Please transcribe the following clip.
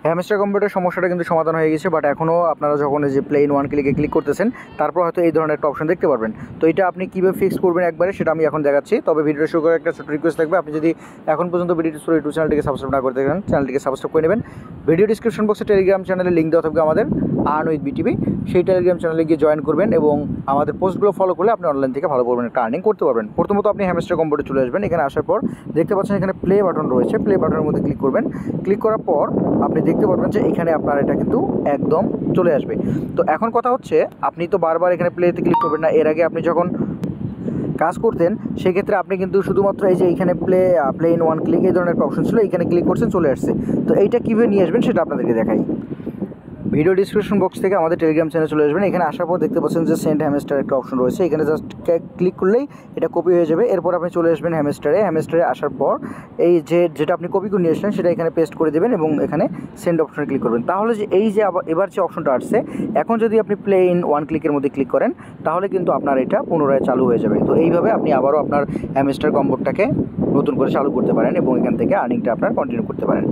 Hamster কম্বোটার সমস্যাটা কিন্তু সমাধান হয়ে গেছে, বাট এখনও আপনারা যখন এই যে প্লেন ওয়ান ক্লিকে ক্লিক করতেছেন তারপর হয়তো এই ধরনের একটা অপশন দেখতে পারবেন। তো এটা আপনি কীভাবে ফিক্স করবেন একবারে সেটা আমি এখন দেখাচ্ছি। তবে ভিডিও শুরু করে একটা ছোট রিকোয়েস্ট থাকবে, আপনি যদি এখন পর্যন্ত ভিডিও শুরু ইউটিউব চ্যানেলটিকে সাবস্ক্রাইব না করতে চান চ্যানেলটিকে সাবস্ক্রাইব করে নেবেন। ভিডিও ডিসক্রিপশন বক্সে টেলিগ্রাম চ্যানেলের লিঙ্ক দেওয়া থাকবে আমাদের আর্ন উইথ বিটিভি, সেই টেলিগ্রাম চ্যানেলে গিয়ে জয়েন করবেন এবং আমাদের পোস্টগুলো ফলো করলে আপনি অনলাইন থেকে ভালো পরিমাণে একটা আর্নিং করতে পারবেন। প্রথমত আপনি হ্যামস্টার কম্বোতে চলে আসবেন। এখানে আসার পর দেখতে পাচ্ছেন এখানে প্লে বাটন রয়েছে, প্লে বাটনের মধ্যে ক্লিক করবেন। ক্লিক করার পর আপনি দেখতে পারবেন যে এখানে আপনার এটা কিন্তু একদম চলে আসবে। তো এখন কথা হচ্ছে, আপনি তো বারবার এখানে প্লেতে ক্লিক করবেন না। এর আগে আপনি যখন কাজ করতেন সেক্ষেত্রে আপনি কিন্তু শুধুমাত্র এই যে এইখানে প্লে ইন ওয়ান ক্লিক এই ধরনের একটা অপশন ছিল, এইখানে ক্লিক করছেন চলে আসছে। তো এইটা কীভাবে নিয়ে আসবেন সেটা আপনাদেরকে দেখাই। ভিডিও ডিসক্রিপশন বক্স থেকে আমাদের টেলিগ্রাম চ্যানেলে চলে আসবেন। এখানে আসার পর দেখতে পাচ্ছেন যে সেন্ড হ্যামস্টার একটা অপশন রয়েছে, এখানে জাস্ট ক্লিক করলেই এটা কপি হয়ে যাবে। এরপর আপনি চলে আসবেন হ্যামস্টারে আসার পর এই যেটা আপনি কপি করে নিয়ে আসলেন সেটা এখানে পেস্ট করে দেবেন এবং এখানে সেন্ড অপশনে ক্লিক করবেন। তাহলে যে এই যে এবার যে অপশনটা আসছে, এখন যদি আপনি প্লে ইন ওয়ান ক্লিকের মধ্যে ক্লিক করেন তাহলে কিন্তু আপনার এটা পুনরায় চালু হয়ে যাবে। তো এইভাবে আপনি আবারও আপনার হ্যামস্টার কম্বোটাকে নতুন করে চালু করতে পারেন এবং এখান থেকে আর্নিংটা আপনার কন্টিনিউ করতে পারেন।